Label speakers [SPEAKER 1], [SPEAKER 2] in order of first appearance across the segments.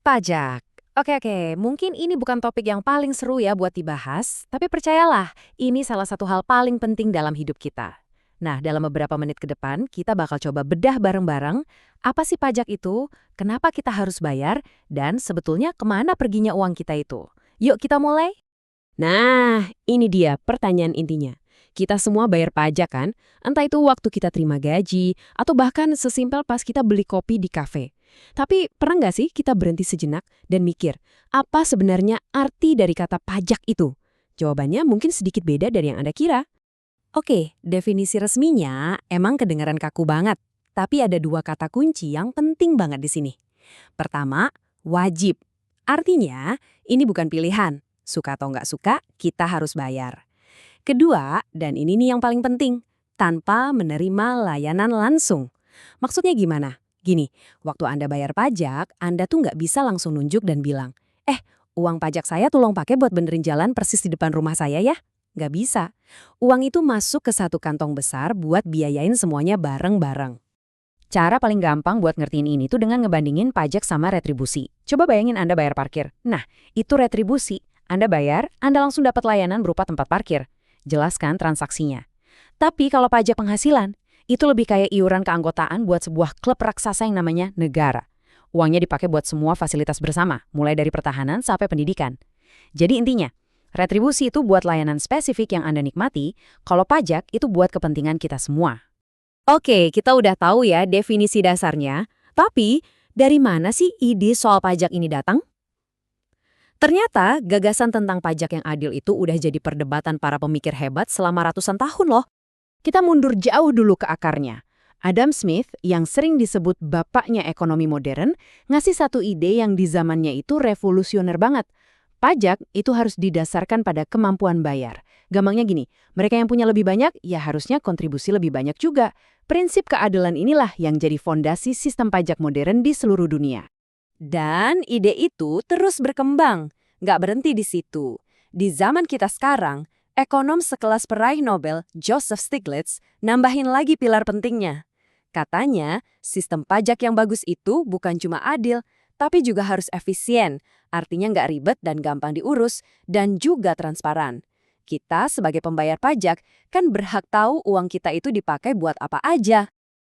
[SPEAKER 1] Pajak. Oke, mungkin ini bukan topik yang paling seru ya buat dibahas, tapi percayalah, ini salah satu hal paling penting dalam hidup kita. Nah, dalam beberapa menit ke depan, kita bakal coba bedah bareng-bareng, apa sih pajak itu, kenapa kita harus bayar, dan sebetulnya kemana perginya uang kita itu. Yuk kita mulai?
[SPEAKER 2] Nah, ini dia pertanyaan intinya. Kita semua bayar pajak kan? Entah itu waktu kita terima gaji, atau bahkan sesimpel pas kita beli kopi di kafe. Tapi pernah nggak sih kita berhenti sejenak dan mikir, apa sebenarnya arti dari kata pajak itu? Jawabannya mungkin sedikit beda dari yang Anda kira.
[SPEAKER 1] Oke, definisi resminya emang kedengaran kaku banget, tapi ada dua kata kunci yang penting banget di sini. Pertama, wajib. Artinya, ini bukan pilihan. Suka atau nggak suka, kita harus bayar. Kedua, dan ini nih yang paling penting, tanpa menerima layanan langsung. Maksudnya gimana? Gini, waktu Anda bayar pajak, Anda tuh nggak bisa langsung nunjuk dan bilang, uang pajak saya tolong pakai buat benerin jalan persis di depan rumah saya ya. Nggak bisa. Uang itu masuk ke satu kantong besar buat biayain semuanya bareng-bareng. Cara paling gampang buat ngertiin ini tuh dengan ngebandingin pajak sama retribusi. Coba bayangin Anda bayar parkir. Nah, itu retribusi. Anda bayar, Anda langsung dapat layanan berupa tempat parkir. Jelaskan transaksinya. Tapi kalau pajak penghasilan, itu lebih kayak iuran keanggotaan buat sebuah klub raksasa yang namanya negara. Uangnya dipakai buat semua fasilitas bersama, mulai dari pertahanan sampai pendidikan. Jadi intinya, retribusi itu buat layanan spesifik yang Anda nikmati, kalau pajak itu buat kepentingan kita semua. Oke, kita udah tahu ya definisi dasarnya, tapi dari mana sih ide soal pajak ini datang? Ternyata gagasan tentang pajak yang adil itu udah jadi perdebatan para pemikir hebat selama ratusan tahun loh. Kita mundur jauh dulu ke akarnya. Adam Smith, yang sering disebut bapaknya ekonomi modern, ngasih satu ide yang di zamannya itu revolusioner banget. Pajak itu harus didasarkan pada kemampuan bayar. Gampangnya gini, mereka yang punya lebih banyak, ya harusnya kontribusi lebih banyak juga. Prinsip keadilan inilah yang jadi fondasi sistem pajak modern di seluruh dunia. Dan ide itu terus berkembang, nggak berhenti di situ. Di zaman kita sekarang, ekonom sekelas peraih Nobel, Joseph Stiglitz, nambahin lagi pilar pentingnya. Katanya, sistem pajak yang bagus itu bukan cuma adil, tapi juga harus efisien, artinya nggak ribet dan gampang diurus, dan juga transparan. Kita sebagai pembayar pajak kan berhak tahu uang kita itu dipakai buat apa aja.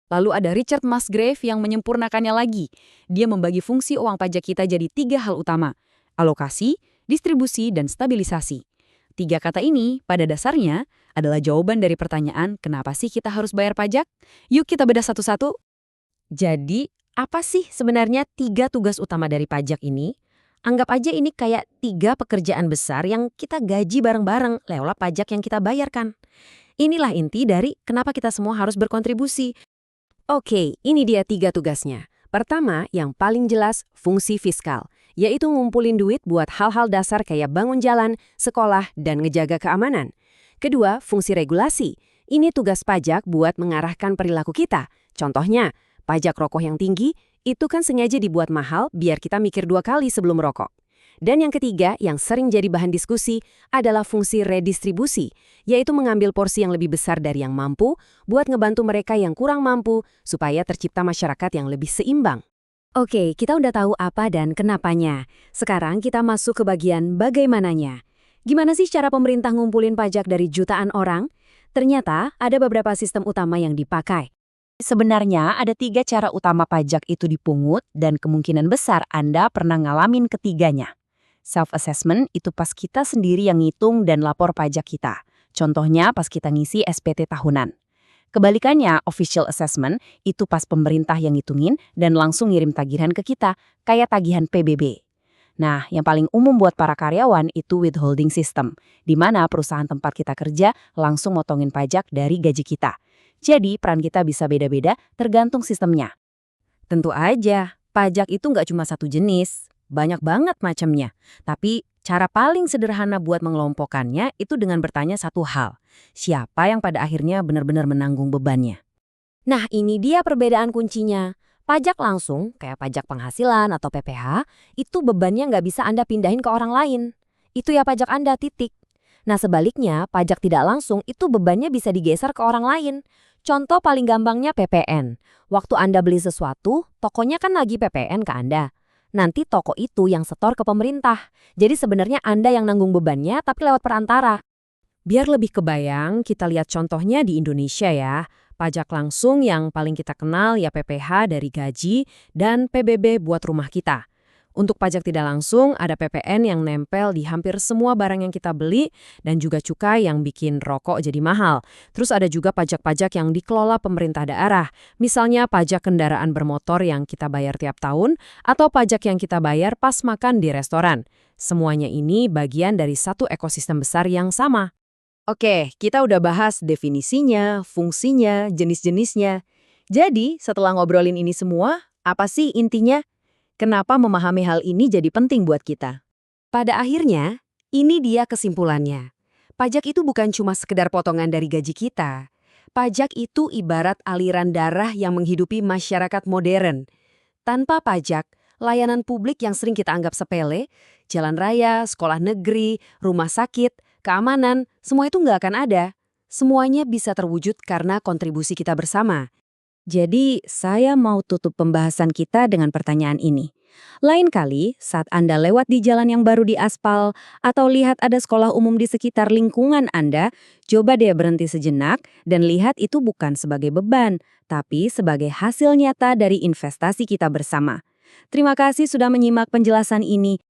[SPEAKER 1] Lalu ada Richard Musgrave yang menyempurnakannya lagi. Dia membagi fungsi uang pajak kita jadi 3 hal utama: alokasi, distribusi, dan stabilisasi. 3 kata ini pada dasarnya adalah jawaban dari pertanyaan kenapa sih kita harus bayar pajak? Yuk kita bedah satu-satu. Jadi, apa sih sebenarnya 3 tugas utama dari pajak ini? Anggap aja ini kayak 3 pekerjaan besar yang kita gaji bareng-bareng lewat pajak yang kita bayarkan. Inilah inti dari kenapa kita semua harus berkontribusi. Oke, ini dia 3 tugasnya. Pertama, yang paling jelas, fungsi fiskal, yaitu ngumpulin duit buat hal-hal dasar kayak bangun jalan, sekolah, dan ngejaga keamanan. Kedua, fungsi regulasi. Ini tugas pajak buat mengarahkan perilaku kita. Contohnya, pajak rokok yang tinggi, itu kan sengaja dibuat mahal biar kita mikir 2 kali sebelum rokok. Dan yang ketiga, yang sering jadi bahan diskusi, adalah fungsi redistribusi, yaitu mengambil porsi yang lebih besar dari yang mampu, buat ngebantu mereka yang kurang mampu, supaya tercipta masyarakat yang lebih seimbang. Oke, kita udah tahu apa dan kenapanya. Sekarang kita masuk ke bagian bagaimananya. Gimana sih cara pemerintah ngumpulin pajak dari jutaan orang? Ternyata ada beberapa sistem utama yang dipakai. Sebenarnya ada 3 cara utama pajak itu dipungut dan kemungkinan besar Anda pernah ngalamin ketiganya. Self-assessment itu pas kita sendiri yang ngitung dan lapor pajak kita. Contohnya pas kita ngisi SPT tahunan. Kebalikannya, official assessment itu pas pemerintah yang ngitungin dan langsung ngirim tagihan ke kita, kayak tagihan PBB. Nah, yang paling umum buat para karyawan itu withholding system, di mana perusahaan tempat kita kerja langsung motongin pajak dari gaji kita. Jadi, peran kita bisa beda-beda tergantung sistemnya. Tentu aja, pajak itu nggak cuma satu jenis, banyak banget macamnya. Tapi, cara paling sederhana buat mengelompokkannya itu dengan bertanya satu hal. Siapa yang pada akhirnya benar-benar menanggung bebannya? Nah, ini dia perbedaan kuncinya. Pajak langsung, kayak pajak penghasilan atau PPh, itu bebannya nggak bisa Anda pindahin ke orang lain. Itu ya pajak Anda, titik. Nah, sebaliknya, pajak tidak langsung itu bebannya bisa digeser ke orang lain. Contoh paling gampangnya PPN. Waktu Anda beli sesuatu, tokonya kan lagi PPN ke Anda. nanti toko itu yang setor ke pemerintah. Jadi sebenarnya Anda yang nanggung bebannya tapi lewat perantara.
[SPEAKER 2] Biar lebih kebayang, kita lihat contohnya di Indonesia ya. Pajak langsung yang paling kita kenal ya PPh dari gaji dan PBB buat rumah kita. Untuk pajak tidak langsung, ada PPN yang nempel di hampir semua barang yang kita beli dan juga cukai yang bikin rokok jadi mahal. Terus ada juga pajak-pajak yang dikelola pemerintah daerah, misalnya pajak kendaraan bermotor yang kita bayar tiap tahun atau pajak yang kita bayar pas makan di restoran. Semuanya ini bagian dari satu ekosistem besar yang sama.
[SPEAKER 1] Oke, kita udah bahas definisinya, fungsinya, jenis-jenisnya. Jadi, setelah ngobrolin ini semua, apa sih intinya? Kenapa memahami hal ini jadi penting buat kita? Pada akhirnya, ini dia kesimpulannya. Pajak itu bukan cuma sekedar potongan dari gaji kita. Pajak itu ibarat aliran darah yang menghidupi masyarakat modern. Tanpa pajak, layanan publik yang sering kita anggap sepele, jalan raya, sekolah negeri, rumah sakit, keamanan, semua itu nggak akan ada. Semuanya bisa terwujud karena kontribusi kita bersama. Jadi, saya mau tutup pembahasan kita dengan pertanyaan ini. Lain kali, saat Anda lewat di jalan yang baru diaspal atau lihat ada sekolah umum di sekitar lingkungan Anda, coba deh berhenti sejenak dan lihat itu bukan sebagai beban, tapi sebagai hasil nyata dari investasi kita bersama. Terima kasih sudah menyimak penjelasan ini.